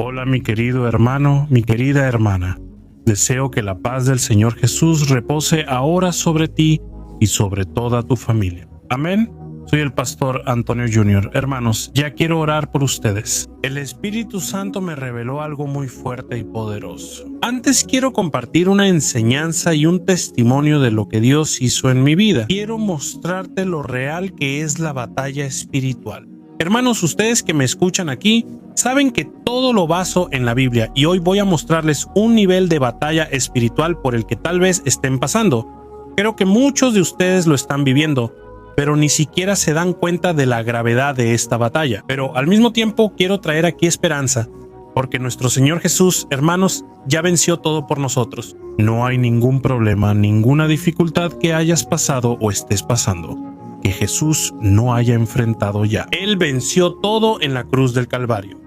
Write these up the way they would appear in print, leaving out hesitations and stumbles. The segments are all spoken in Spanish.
Hola mi querido hermano, mi querida hermana. Deseo que la paz del Señor Jesús repose ahora sobre ti y sobre toda tu familia. Amén. Soy el pastor Antonio Jr. Hermanos, ya quiero orar por ustedes. El Espíritu Santo me reveló algo muy fuerte y poderoso. Antes quiero compartir una enseñanza y un testimonio de lo que Dios hizo en mi vida. Quiero mostrarte lo real que es la batalla espiritual. Hermanos, ustedes que me escuchan aquí, saben que todo lo baso en la Biblia y hoy voy a mostrarles un nivel de batalla espiritual por el que tal vez estén pasando. Creo que muchos de ustedes lo están viviendo, pero ni siquiera se dan cuenta de la gravedad de esta batalla. Pero al mismo tiempo quiero traer aquí esperanza, porque nuestro Señor Jesús, hermanos, ya venció todo por nosotros. No hay ningún problema, ninguna dificultad que hayas pasado o estés pasando que Jesús no haya enfrentado ya. Él venció todo en la cruz del Calvario.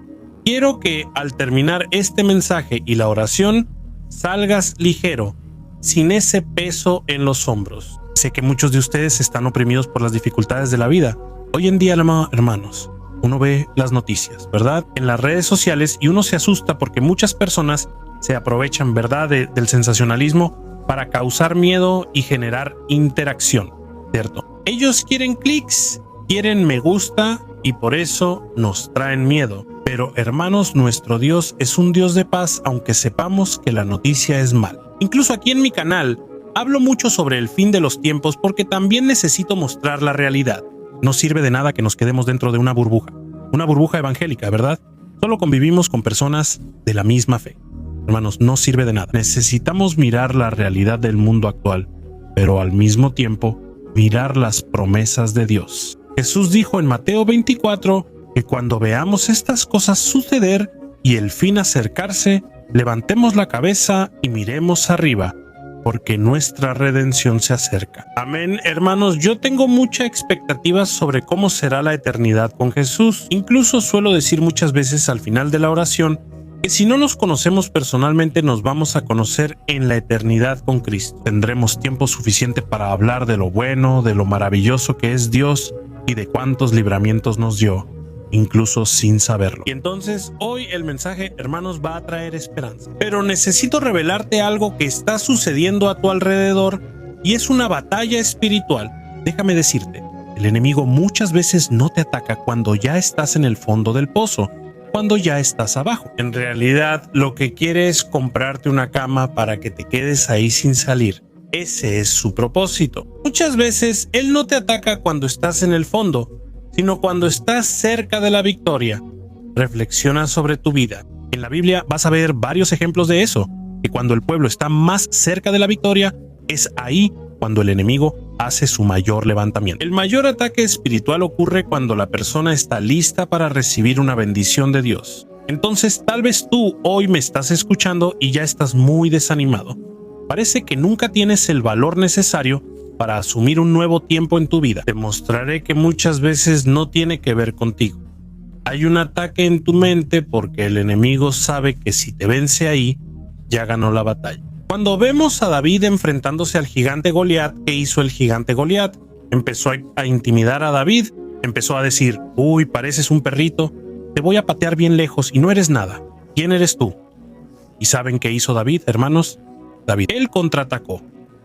Quiero que al terminar este mensaje y la oración, salgas ligero, sin ese peso en los hombros. Sé que muchos de ustedes están oprimidos por las dificultades de la vida. Hoy en día, hermanos, uno ve las noticias, ¿verdad? En las redes sociales y uno se asusta porque muchas personas se aprovechan, ¿verdad?, del sensacionalismo para causar miedo y generar interacción, ¿cierto? Ellos quieren clics, quieren me gusta y por eso nos traen miedo. Pero hermanos, nuestro Dios es un Dios de paz, aunque sepamos que la noticia es mala. Incluso aquí en mi canal hablo mucho sobre el fin de los tiempos porque también necesito mostrar la realidad. No sirve de nada que nos quedemos dentro de una burbuja evangélica, ¿verdad? Solo convivimos con personas de la misma fe. Hermanos, no sirve de nada. Necesitamos mirar la realidad del mundo actual, pero al mismo tiempo mirar las promesas de Dios. Jesús dijo en Mateo 24 que cuando veamos estas cosas suceder y el fin acercarse, levantemos la cabeza y miremos arriba, porque nuestra redención se acerca. Amén, hermanos, yo tengo mucha expectativa sobre cómo será la eternidad con Jesús. Incluso suelo decir muchas veces al final de la oración que si no nos conocemos personalmente, nos vamos a conocer en la eternidad con Cristo. Tendremos tiempo suficiente para hablar de lo bueno, de lo maravilloso que es Dios y de cuántos libramientos nos dio, incluso sin saberlo. Y entonces hoy el mensaje, hermanos, va a traer esperanza. Pero necesito revelarte algo que está sucediendo a tu alrededor y es una batalla espiritual. Déjame decirte, el enemigo muchas veces no te ataca cuando ya estás en el fondo del pozo, cuando ya estás abajo. En realidad, lo que quiere es comprarte una cama para que te quedes ahí sin salir. Ese es su propósito. Muchas veces él no te ataca cuando estás en el fondo, sino cuando estás cerca de la victoria. Reflexiona sobre tu vida. En la Biblia vas a ver varios ejemplos de eso, que cuando el pueblo está más cerca de la victoria, es ahí cuando el enemigo hace su mayor levantamiento. El mayor ataque espiritual ocurre cuando la persona está lista para recibir una bendición de Dios. Entonces, tal vez tú hoy me estás escuchando y ya estás muy desanimado. Parece que nunca tienes el valor necesario para asumir un nuevo tiempo en tu vida. Te mostraré que muchas veces no tiene que ver contigo. Hay un ataque en tu mente porque el enemigo sabe que si te vence ahí, ya ganó la batalla. Cuando vemos a David enfrentándose al gigante Goliat, ¿qué hizo el gigante Goliat? Empezó a intimidar a David, empezó a decir, uy, pareces un perrito, te voy a patear bien lejos y no eres nada. ¿Quién eres tú? ¿Y saben qué hizo David, hermanos? Él contraatacó.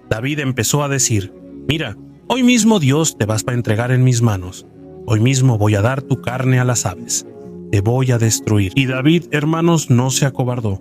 David empezó a decir, mira, hoy mismo Dios te vas a entregar en mis manos. Hoy mismo voy a dar tu carne a las aves. Te voy a destruir. Y David, hermanos, no se acobardó.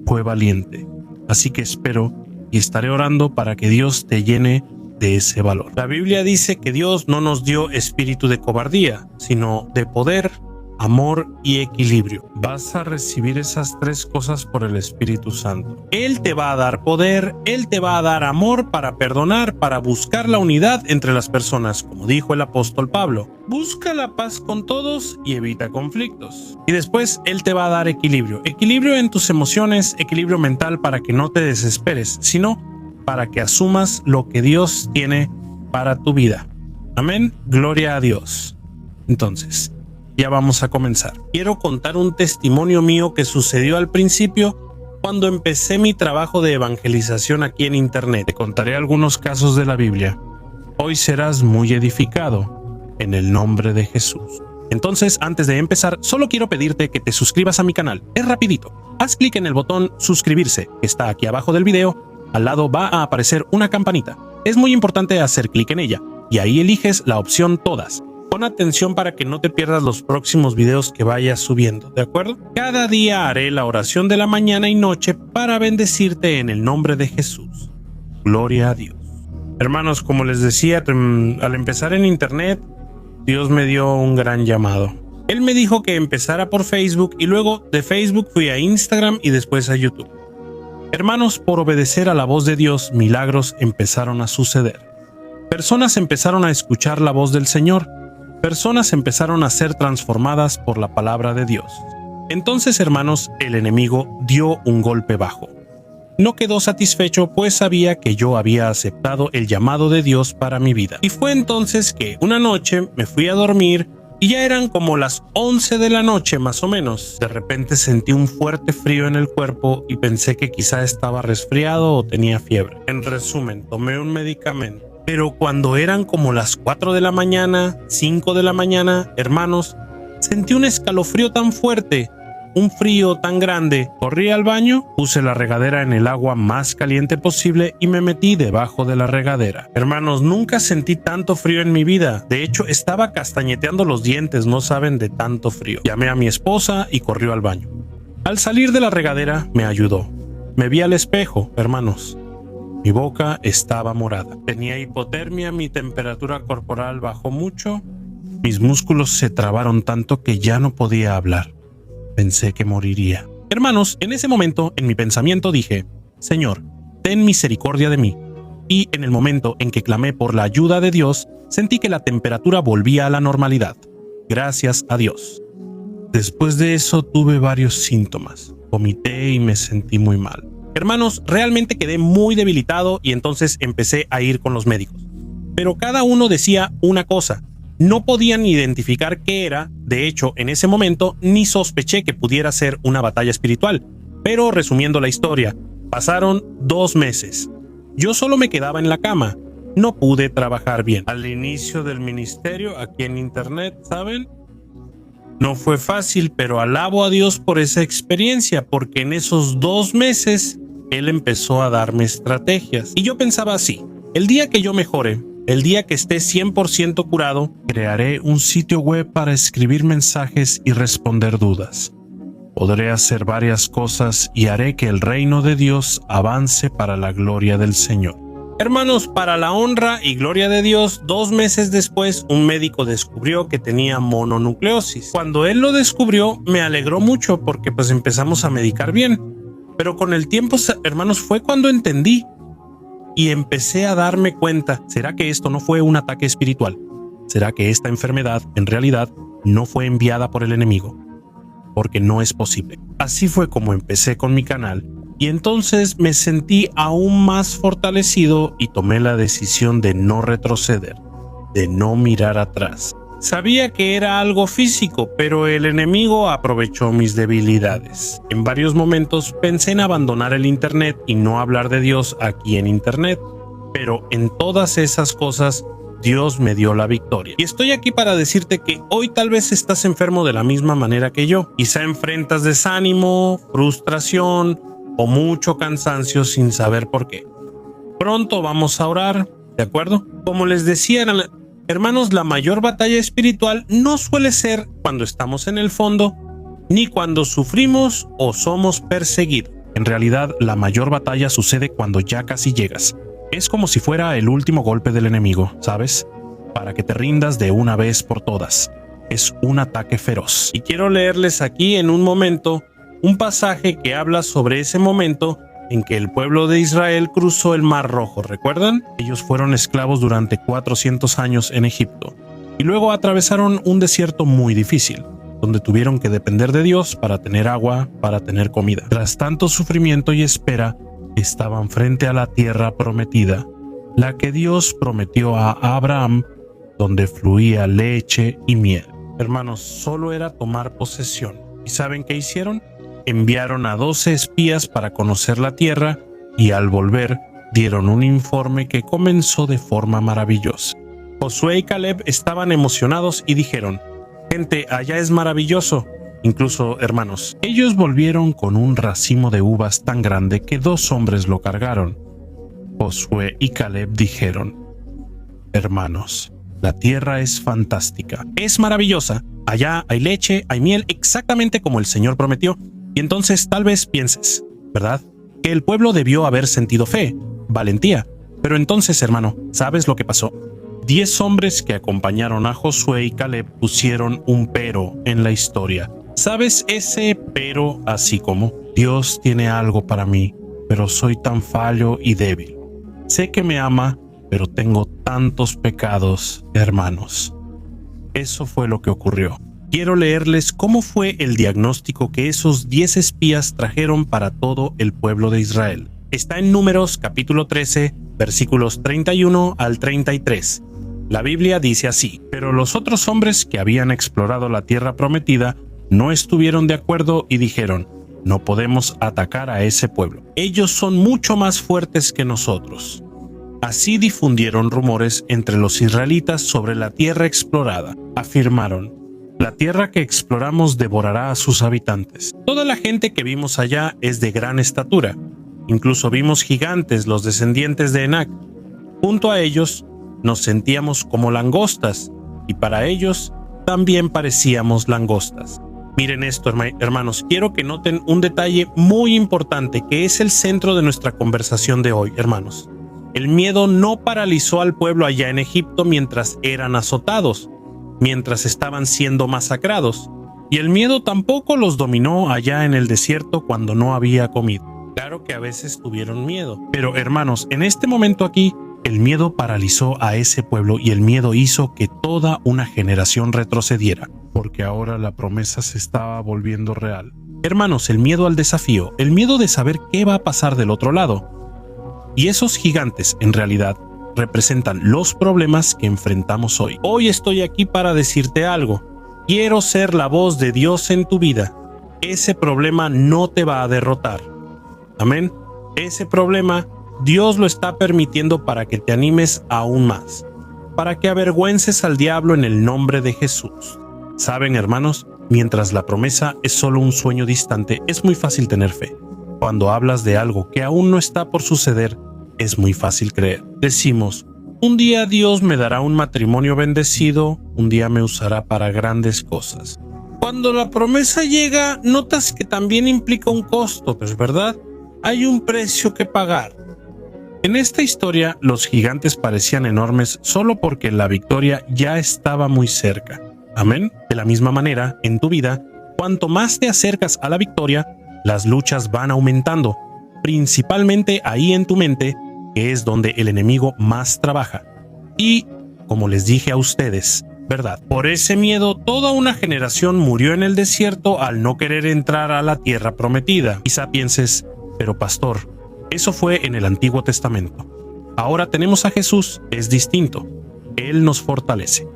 Fue valiente. Así que espero y estaré orando para que Dios te llene de ese valor. La Biblia dice que Dios no nos dio espíritu de cobardía, sino de poder, amor y equilibrio. Vas a recibir esas tres cosas por el Espíritu Santo. Él te va a dar poder, Él te va a dar amor para perdonar, para buscar la unidad entre las personas, como dijo el apóstol Pablo. Busca la paz con todos y evita conflictos. Y después Él te va a dar equilibrio. Equilibrio en tus emociones, equilibrio mental para que no te desesperes, sino para que asumas lo que Dios tiene para tu vida. Amén. Gloria a Dios. Entonces, ya vamos a comenzar. Quiero contar un testimonio mío que sucedió al principio cuando empecé mi trabajo de evangelización aquí en internet. Te contaré algunos casos de la Biblia. Hoy serás muy edificado en el nombre de Jesús. Entonces, antes de empezar, solo quiero pedirte que te suscribas a mi canal. Es rapidito. Haz clic en el botón suscribirse, que está aquí abajo del video. Al lado va a aparecer una campanita. Es muy importante hacer clic en ella, y ahí eliges la opción todas. Pon atención para que no te pierdas los próximos videos que vayas subiendo, ¿de acuerdo? Cada día haré la oración de la mañana y noche para bendecirte en el nombre de Jesús. Gloria a Dios. Hermanos, como les decía, al empezar en internet, Dios me dio un gran llamado. Él me dijo que empezara por Facebook y luego de Facebook fui a Instagram y después a YouTube. Hermanos, por obedecer a la voz de Dios, milagros empezaron a suceder. Personas empezaron a escuchar la voz del Señor. Personas empezaron a ser transformadas por la palabra de Dios. Entonces, hermanos, el enemigo dio un golpe bajo. No quedó satisfecho, pues sabía que yo había aceptado el llamado de Dios para mi vida. Y fue entonces que una noche me fui a dormir y ya eran como las 11 de la noche más o menos. De repente sentí un fuerte frío en el cuerpo y pensé que quizá estaba resfriado o tenía fiebre. En resumen, tomé un medicamento. Pero cuando eran como las 4 de la mañana, 5 de la mañana, hermanos, sentí un escalofrío tan fuerte, un frío tan grande. Corrí al baño, puse la regadera en el agua más caliente posible y me metí debajo de la regadera. Hermanos, nunca sentí tanto frío en mi vida. De hecho, estaba castañeteando los dientes, no saben de tanto frío. Llamé a mi esposa y corrió al baño. Al salir de la regadera, me ayudó. Me vi al espejo, hermanos. Mi boca estaba morada. Tenía hipotermia, mi temperatura corporal bajó mucho. Mis músculos se trabaron tanto que ya no podía hablar. Pensé que moriría. Hermanos, en ese momento, en mi pensamiento dije, Señor, ten misericordia de mí. Y en el momento en que clamé por la ayuda de Dios, sentí que la temperatura volvía a la normalidad. Gracias a Dios. Después de eso tuve varios síntomas. Vomité y me sentí muy mal. Hermanos, realmente quedé muy debilitado y entonces empecé a ir con los médicos. Pero cada uno decía una cosa. No podían identificar qué era. De hecho, en ese momento ni sospeché que pudiera ser una batalla espiritual. Pero resumiendo la historia, pasaron 2 meses. Yo solo me quedaba en la cama. No pude trabajar bien. Al inicio del ministerio, aquí en internet, ¿saben? No fue fácil, pero alabo a Dios por esa experiencia, porque en esos 2 meses Él empezó a darme estrategias. Y yo pensaba así, el día que yo mejore, el día que esté 100% curado, crearé un sitio web para escribir mensajes y responder dudas. Podré hacer varias cosas y haré que el reino de Dios avance para la gloria del Señor. Hermanos, para la honra y gloria de Dios, 2 meses después, un médico descubrió que tenía mononucleosis. Cuando él lo descubrió, me alegró mucho porque pues empezamos a medicar bien. Pero con el tiempo, hermanos, fue cuando entendí y empecé a darme cuenta, ¿será que esto no fue un ataque espiritual? ¿Será que esta enfermedad en realidad no fue enviada por el enemigo? Porque no es posible. Así fue como empecé con mi canal. Y entonces me sentí aún más fortalecido y tomé la decisión de no retroceder, de no mirar atrás. Sabía que era algo físico, pero el enemigo aprovechó mis debilidades. En varios momentos pensé en abandonar el internet y no hablar de Dios aquí en internet, pero en todas esas cosas Dios me dio la victoria. Y estoy aquí para decirte que hoy tal vez estás enfermo de la misma manera que yo. Quizá enfrentas desánimo, frustración o mucho cansancio sin saber por qué. Pronto vamos a orar, ¿de acuerdo? Como les decía, hermanos, la mayor batalla espiritual no suele ser cuando estamos en el fondo, ni cuando sufrimos o somos perseguidos. En realidad, la mayor batalla sucede cuando ya casi llegas. Es como si fuera el último golpe del enemigo, ¿sabes? Para que te rindas de una vez por todas. Es un ataque feroz. Y quiero leerles aquí en un momento un pasaje que habla sobre ese momento en que el pueblo de Israel cruzó el Mar Rojo, ¿recuerdan? Ellos fueron esclavos durante 400 años en Egipto y luego atravesaron un desierto muy difícil, donde tuvieron que depender de Dios para tener agua, para tener comida. Tras tanto sufrimiento y espera, estaban frente a la tierra prometida, la que Dios prometió a Abraham, donde fluía leche y miel. Hermanos, solo era tomar posesión. ¿Y saben qué hicieron? Enviaron a 12 espías para conocer la tierra y al volver dieron un informe que comenzó de forma maravillosa. Josué y Caleb estaban emocionados y dijeron: gente allá es maravilloso. Incluso, hermanos, ellos volvieron con un racimo de uvas tan grande que 2 hombres lo cargaron. Josué y Caleb dijeron: hermanos, la tierra es fantástica, es maravillosa. Allá hay leche, hay miel, exactamente como el Señor prometió. Y entonces tal vez pienses, ¿verdad?, que el pueblo debió haber sentido fe, valentía. Pero entonces, hermano, ¿sabes lo que pasó? 10 hombres que acompañaron a Josué y Caleb pusieron un pero en la historia. ¿Sabes ese pero así como? Dios tiene algo para mí, pero soy tan fallo y débil. Sé que me ama, pero tengo tantos pecados, hermanos. Eso fue lo que ocurrió. Quiero leerles cómo fue el diagnóstico que esos 10 espías trajeron para todo el pueblo de Israel. Está en Números capítulo 13, versículos 31 al 33. La Biblia dice así: pero los otros hombres que habían explorado la tierra prometida no estuvieron de acuerdo y dijeron: no podemos atacar a ese pueblo. Ellos son mucho más fuertes que nosotros. Así difundieron rumores entre los israelitas sobre la tierra explorada. Afirmaron: la tierra que exploramos devorará a sus habitantes. Toda la gente que vimos allá es de gran estatura. Incluso vimos gigantes, los descendientes de Enac. Junto a ellos nos sentíamos como langostas, y para ellos también parecíamos langostas. Miren esto, hermanos, quiero que noten un detalle muy importante que es el centro de nuestra conversación de hoy, hermanos. El miedo no paralizó al pueblo allá en Egipto mientras eran azotados, mientras estaban siendo masacrados, y el miedo tampoco los dominó allá en el desierto cuando no había comida. Claro que a veces tuvieron miedo, pero hermanos, en este momento aquí, el miedo paralizó a ese pueblo y el miedo hizo que toda una generación retrocediera, porque ahora la promesa se estaba volviendo real. Hermanos, el miedo al desafío, el miedo de saber qué va a pasar del otro lado. Y esos gigantes, en realidad, representan los problemas que enfrentamos hoy. Hoy estoy aquí para decirte algo. Quiero ser la voz de Dios en tu vida. Ese problema no te va a derrotar. Amén. Ese problema Dios lo está permitiendo para que te animes aún más, para que avergüences al diablo en el nombre de Jesús. Saben, hermanos, mientras la promesa es solo un sueño distante, es muy fácil tener fe. Cuando hablas de algo que aún no está por suceder, es muy fácil creer. Decimos: un día Dios me dará un matrimonio bendecido, un día me usará para grandes cosas. Cuando la promesa llega, notas que también implica un costo, pues, ¿verdad? Hay un precio que pagar. En esta historia, los gigantes parecían enormes solo porque la victoria ya estaba muy cerca. Amén. De la misma manera, en tu vida, cuanto más te acercas a la victoria, las luchas van aumentando, principalmente ahí en tu mente, que es donde el enemigo más trabaja. Y, como les dije a ustedes, ¿verdad?, por ese miedo, toda una generación murió en el desierto al no querer entrar a la tierra prometida. Quizá pienses: pero pastor, eso fue en el Antiguo Testamento. Ahora tenemos a Jesús, es distinto. Él nos fortalece.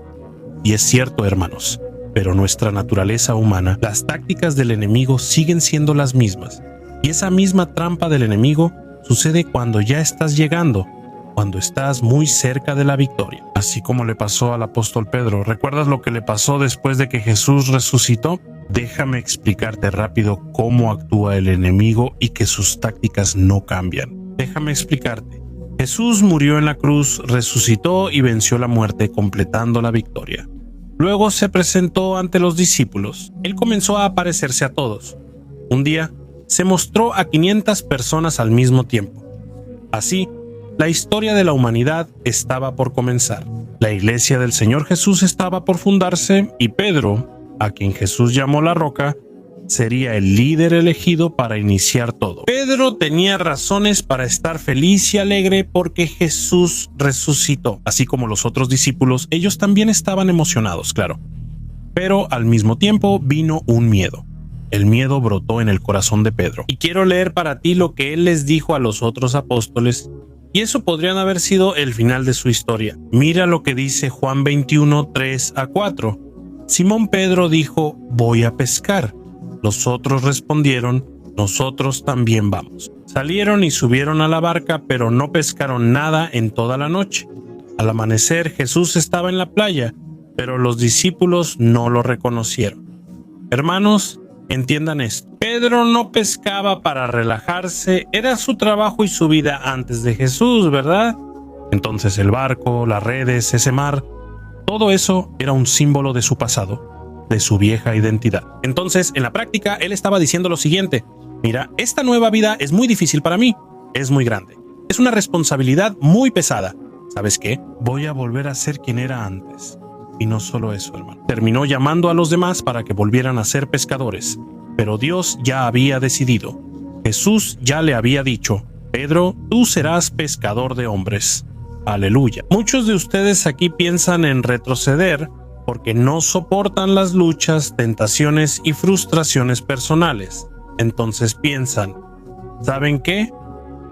Y es cierto, hermanos, pero nuestra naturaleza humana, las tácticas del enemigo siguen siendo las mismas. Y esa misma trampa del enemigo sucede cuando ya estás llegando, cuando estás muy cerca de la victoria. Así como le pasó al apóstol Pedro. ¿Recuerdas lo que le pasó después de que Jesús resucitó? Déjame explicarte rápido cómo actúa el enemigo y que sus tácticas no cambian. Déjame explicarte. Jesús murió en la cruz, resucitó y venció la muerte, completando la victoria. Luego se presentó ante los discípulos. Él comenzó a aparecerse a todos. Un día, se mostró a 500 personas al mismo tiempo. Así, la historia de la humanidad estaba por comenzar. La iglesia del Señor Jesús estaba por fundarse y Pedro, a quien Jesús llamó la roca, sería el líder elegido para iniciar todo. Pedro tenía razones para estar feliz y alegre porque Jesús resucitó. Así como los otros discípulos, ellos también estaban emocionados, claro. Pero al mismo tiempo vino un miedo. El miedo brotó en el corazón de Pedro. Y quiero leer para ti lo que él les dijo a los otros apóstoles, y eso podrían haber sido el final de su historia. Mira lo que dice Juan 21, 3-4. Simón Pedro dijo: voy a pescar. Los otros respondieron: nosotros también vamos. Salieron y subieron a la barca, pero no pescaron nada en toda la noche. Al amanecer, Jesús estaba en la playa. pero los discípulos no lo reconocieron. Hermanos, entiendan esto. Pedro no pescaba para relajarse, era su trabajo y su vida antes de Jesús, ¿verdad? Entonces el barco, las redes, ese mar, todo eso era un símbolo de su pasado, de su vieja identidad. Entonces, en la práctica, él estaba diciendo lo siguiente: mira, esta nueva vida es muy difícil para mí, es muy grande, es una responsabilidad muy pesada. ¿Sabes qué? Voy a volver a ser quien era antes. Y no solo eso, hermano. Terminó llamando a los demás para que volvieran a ser pescadores. Pero Dios ya había decidido. Jesús ya le había dicho: Pedro, tú serás pescador de hombres. Aleluya. Muchos de ustedes aquí piensan en retroceder porque no soportan las luchas, tentaciones y frustraciones personales. Entonces piensan: ¿saben qué?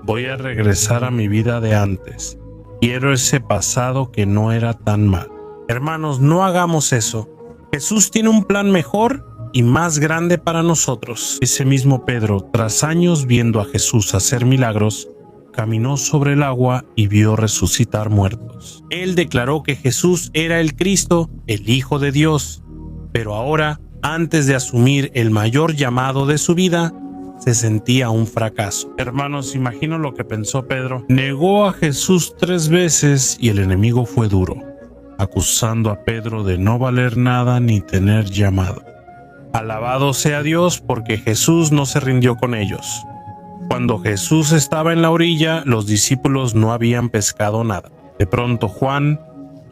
Voy a regresar a mi vida de antes. Quiero ese pasado que no era tan mal. Hermanos, no hagamos eso. Jesús tiene un plan mejor y más grande para nosotros. Ese mismo Pedro, tras años viendo a Jesús hacer milagros, caminó sobre el agua y vio resucitar muertos. Él declaró que Jesús era el Cristo, el Hijo de Dios. Pero ahora, antes de asumir el mayor llamado de su vida, se sentía un fracaso. Hermanos, imagino lo que pensó Pedro. Negó a Jesús 3 veces y el enemigo fue duro, acusando a Pedro de no valer nada ni tener llamado. Alabado sea Dios, porque Jesús no se rindió con ellos. Cuando Jesús estaba en la orilla, los discípulos no habían pescado nada. De pronto Juan,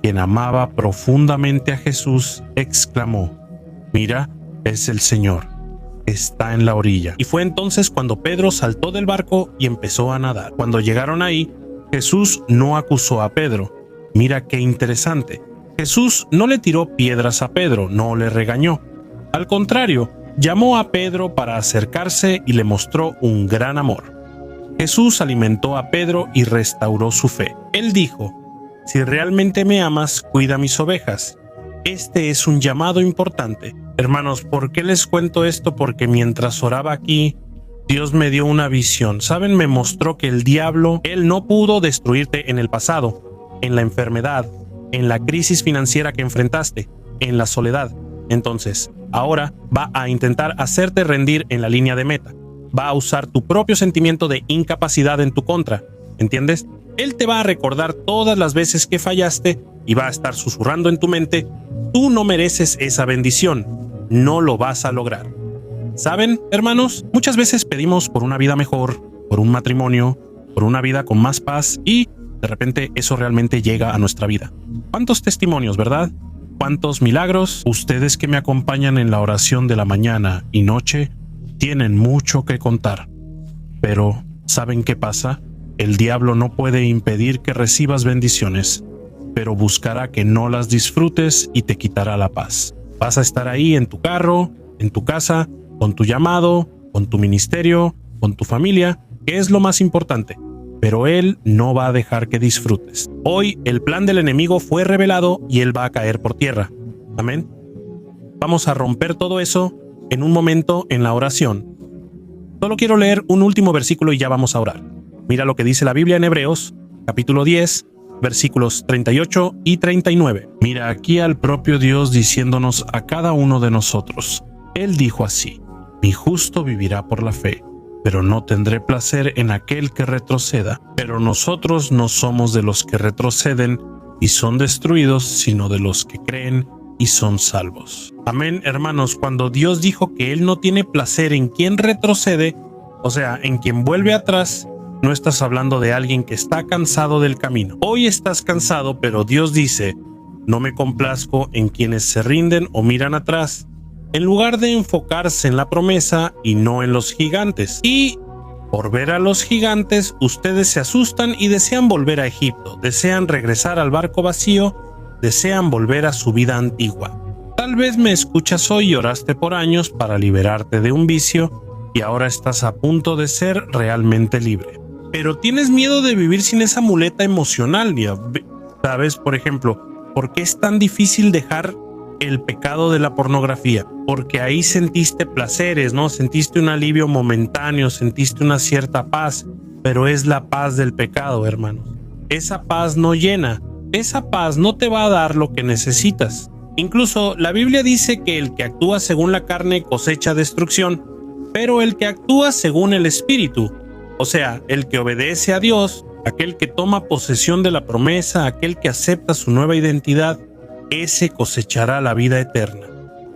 quien amaba profundamente a Jesús, exclamó: mira, es el Señor, está en la orilla. Y fue entonces cuando Pedro saltó del barco y empezó a nadar. Cuando llegaron ahí, Jesús no acusó a Pedro. Mira qué interesante. Jesús no le tiró piedras a Pedro, no le regañó. Al contrario, llamó a Pedro para acercarse y le mostró un gran amor. Jesús alimentó a Pedro y restauró su fe. Él dijo: si realmente me amas, cuida mis ovejas. Este es un llamado importante. Hermanos, ¿por qué les cuento esto? Porque mientras oraba aquí, Dios me dio una visión. ¿Saben? Me mostró que el diablo, él no pudo destruirte en el pasado, en la enfermedad, en la crisis financiera que enfrentaste, en la soledad. Entonces, ahora va a intentar hacerte rendir en la línea de meta. Va a usar tu propio sentimiento de incapacidad en tu contra. ¿Entiendes? Él te va a recordar todas las veces que fallaste y va a estar susurrando en tu mente: tú no mereces esa bendición, no lo vas a lograr. ¿Saben, hermanos? Muchas veces pedimos por una vida mejor, por un matrimonio, por una vida con más paz y de repente eso realmente llega a nuestra vida. ¿Cuántos testimonios, verdad? ¿Cuántos milagros? Ustedes que me acompañan en la oración de la mañana y noche tienen mucho que contar. Pero, ¿saben qué pasa? El diablo no puede impedir que recibas bendiciones, pero buscará que no las disfrutes y te quitará la paz. Vas a estar ahí en tu carro, en tu casa, con tu llamado, con tu ministerio, con tu familia, que es lo más importante. Pero él no va a dejar que disfrutes. Hoy el plan del enemigo fue revelado y él va a caer por tierra. Amén. Vamos a romper todo eso en un momento en la oración. Solo quiero leer un último versículo y ya vamos a orar. Mira lo que dice la Biblia en Hebreos, capítulo 10, versículos 38 y 39. Mira aquí al propio Dios diciéndonos a cada uno de nosotros. Él dijo así: mi justo vivirá por la fe, pero no tendré placer en aquel que retroceda. Pero nosotros no somos de los que retroceden y son destruidos, sino de los que creen y son salvos. Amén, hermanos. Cuando Dios dijo que Él no tiene placer en quien retrocede, o sea, en quien vuelve atrás, no estás hablando de alguien que está cansado del camino. Hoy estás cansado, pero Dios dice: no me complazco en quienes se rinden o miran atrás, en lugar de enfocarse en la promesa y no en los gigantes. Y por ver a los gigantes, ustedes se asustan y desean volver a Egipto, desean regresar al barco vacío, desean volver a su vida antigua. Tal vez me escuchas hoy y oraste por años para liberarte de un vicio y ahora estás a punto de ser realmente libre. Pero tienes miedo de vivir sin esa muleta emocional. ¿Sabes? Por ejemplo, ¿por qué es tan difícil dejar el pecado de la pornografía? Porque ahí sentiste placeres, ¿no? Sentiste un alivio momentáneo, sentiste una cierta paz, pero es la paz del pecado, hermanos. Esa paz no llena, esa paz no te va a dar lo que necesitas. Incluso la Biblia dice que el que actúa según la carne cosecha destrucción, pero el que actúa según el Espíritu, o sea, el que obedece a Dios, aquel que toma posesión de la promesa, aquel que acepta su nueva identidad, ese cosechará la vida eterna.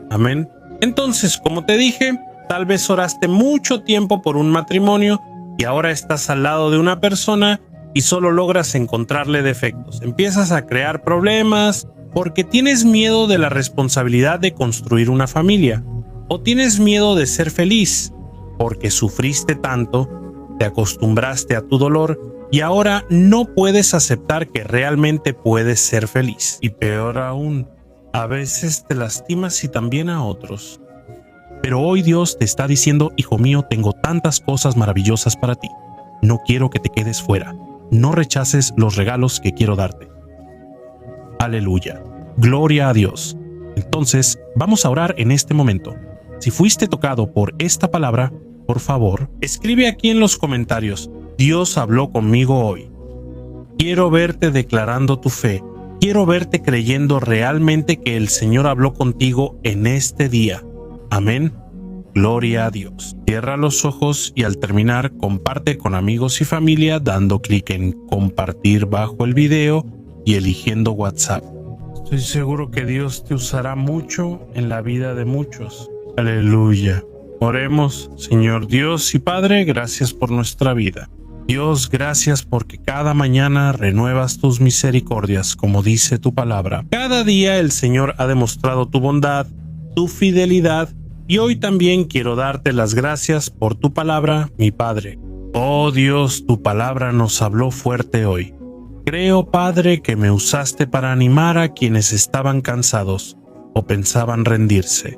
Amén. Entonces, como te dije, tal vez oraste mucho tiempo por un matrimonio y ahora estás al lado de una persona y solo logras encontrarle defectos. Empiezas a crear problemas porque tienes miedo de la responsabilidad de construir una familia, o tienes miedo de ser feliz porque sufriste tanto, te acostumbraste a tu dolor y ahora no puedes aceptar que realmente puedes ser feliz. Y peor aún, a veces te lastimas y también a otros. Pero hoy Dios te está diciendo: hijo mío, tengo tantas cosas maravillosas para ti. No quiero que te quedes fuera. No rechaces los regalos que quiero darte. Aleluya. Gloria a Dios. Entonces, vamos a orar en este momento. Si fuiste tocado por esta palabra, por favor, escribe aquí en los comentarios: Dios habló conmigo hoy. Quiero verte declarando tu fe. Quiero verte creyendo realmente que el Señor habló contigo en este día. Amén. Gloria a Dios. Cierra los ojos y al terminar, comparte con amigos y familia dando clic en compartir bajo el video y eligiendo WhatsApp. Estoy seguro que Dios te usará mucho en la vida de muchos. Aleluya. Oremos. Señor Dios y Padre, gracias por nuestra vida. Dios, gracias porque cada mañana renuevas tus misericordias, como dice tu palabra. Cada día el Señor ha demostrado tu bondad, tu fidelidad, y hoy también quiero darte las gracias por tu palabra, mi Padre. Oh Dios, tu palabra nos habló fuerte hoy. Creo, Padre, que me usaste para animar a quienes estaban cansados o pensaban rendirse.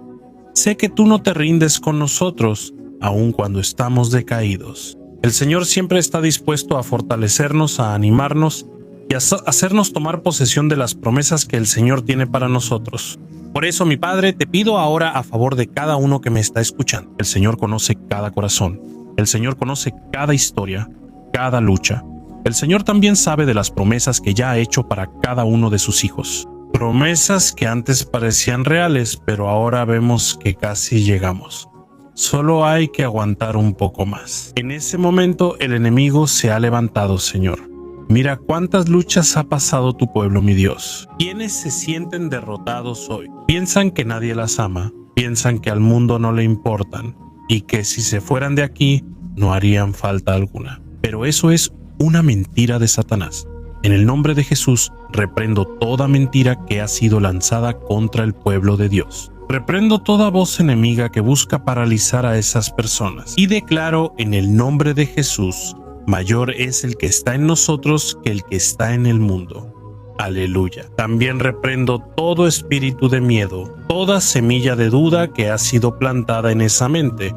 Sé que tú no te rindes con nosotros, aun cuando estamos decaídos. El Señor siempre está dispuesto a fortalecernos, a animarnos y a hacernos tomar posesión de las promesas que el Señor tiene para nosotros. Por eso, mi Padre, te pido ahora a favor de cada uno que me está escuchando. El Señor conoce cada corazón. El Señor conoce cada historia, cada lucha. El Señor también sabe de las promesas que ya ha hecho para cada uno de sus hijos. Promesas que antes parecían reales, pero ahora vemos que casi llegamos. Solo hay que aguantar un poco más. En ese momento el enemigo se ha levantado, Señor. Mira cuántas luchas ha pasado tu pueblo, mi Dios. ¿Quiénes se sienten derrotados hoy? Piensan que nadie las ama, piensan que al mundo no le importan y que si se fueran de aquí no harían falta alguna. Pero eso es una mentira de Satanás. En el nombre de Jesús, reprendo toda mentira que ha sido lanzada contra el pueblo de Dios. Reprendo toda voz enemiga que busca paralizar a esas personas y declaro en el nombre de Jesús: mayor es el que está en nosotros que el que está en el mundo. Aleluya. También reprendo todo espíritu de miedo, toda semilla de duda que ha sido plantada en esa mente,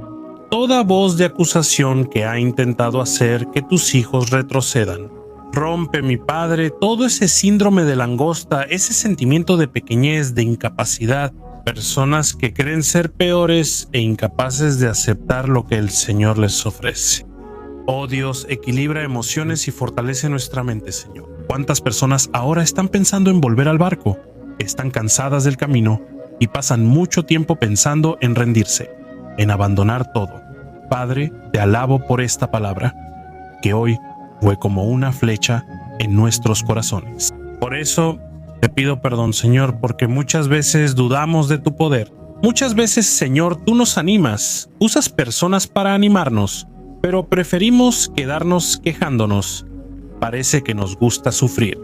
toda voz de acusación que ha intentado hacer que tus hijos retrocedan. Rompe, mi Padre, todo ese síndrome de langosta, ese sentimiento de pequeñez, de incapacidad, personas que creen ser peores e incapaces de aceptar lo que el Señor les ofrece. Oh Dios, equilibra emociones y fortalece nuestra mente, Señor. ¿Cuántas personas ahora están pensando en volver al barco? Están cansadas del camino y pasan mucho tiempo pensando en rendirse, en abandonar todo. Padre, te alabo por esta palabra, que hoy fue como una flecha en nuestros corazones. Por eso te pido perdón, Señor, porque muchas veces dudamos de tu poder. Muchas veces, Señor, tú nos animas, usas personas para animarnos, pero preferimos quedarnos quejándonos. Parece que nos gusta sufrir.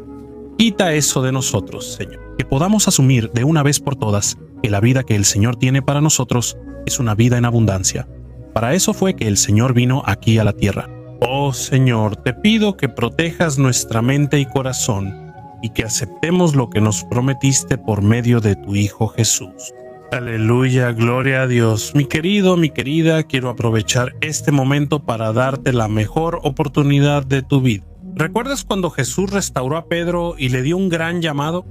Quita eso de nosotros, Señor. Que podamos asumir de una vez por todas que la vida que el Señor tiene para nosotros es una vida en abundancia. Para eso fue que el Señor vino aquí a la tierra. Oh Señor, te pido que protejas nuestra mente y corazón y que aceptemos lo que nos prometiste por medio de tu Hijo Jesús. Aleluya, gloria a Dios. Mi querido, mi querida, quiero aprovechar este momento para darte la mejor oportunidad de tu vida. ¿Recuerdas cuando Jesús restauró a Pedro y le dio un gran llamado?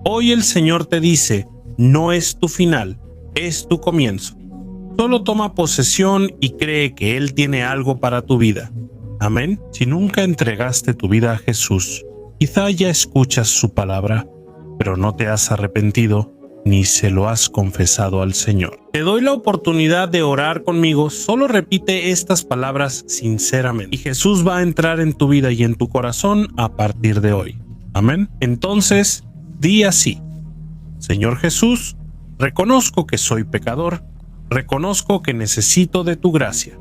Hoy el Señor te dice: no es tu final, es tu comienzo. Solo toma posesión y cree que Él tiene algo para tu vida. Amén. Si nunca entregaste tu vida a Jesús, quizá ya escuchas su palabra, pero no te has arrepentido ni se lo has confesado al Señor. Te doy la oportunidad de orar conmigo, solo repite estas palabras sinceramente y Jesús va a entrar en tu vida y en tu corazón a partir de hoy. Amén. Entonces, di así: Señor Jesús, reconozco que soy pecador, reconozco que necesito de tu gracia.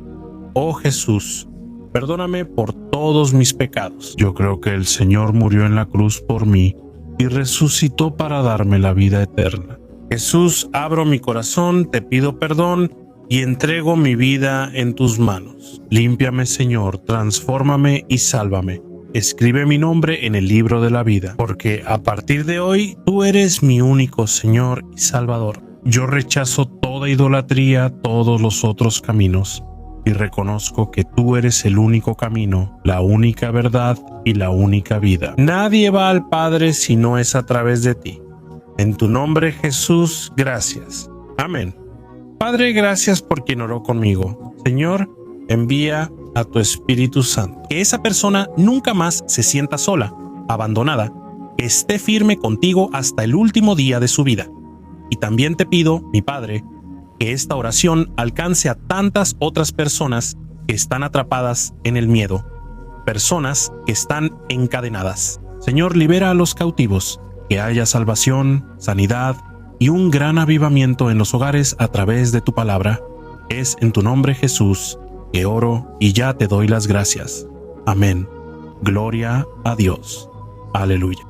Oh Jesús, perdóname por todos mis pecados. Yo creo que el Señor murió en la cruz por mí y resucitó para darme la vida eterna. Jesús, abro mi corazón, te pido perdón y entrego mi vida en tus manos. Límpiame, Señor, transfórmame y sálvame. Escribe mi nombre en el libro de la vida, porque a partir de hoy tú eres mi único Señor y Salvador. Yo rechazo toda idolatría, todos los otros caminos, y reconozco que tú eres el único camino, la única verdad y la única vida. Nadie va al Padre si no es a través de ti. En tu nombre, Jesús, gracias. Amén. Padre, gracias por quien oró conmigo. Señor, envía a tu Espíritu Santo. Que esa persona nunca más se sienta sola, abandonada, que esté firme contigo hasta el último día de su vida. Y también te pido, mi Padre, que esta oración alcance a tantas otras personas que están atrapadas en el miedo, personas que están encadenadas. Señor, libera a los cautivos, que haya salvación, sanidad y un gran avivamiento en los hogares a través de tu palabra. Es en tu nombre, Jesús, que oro y ya te doy las gracias. Amén. Gloria a Dios. Aleluya.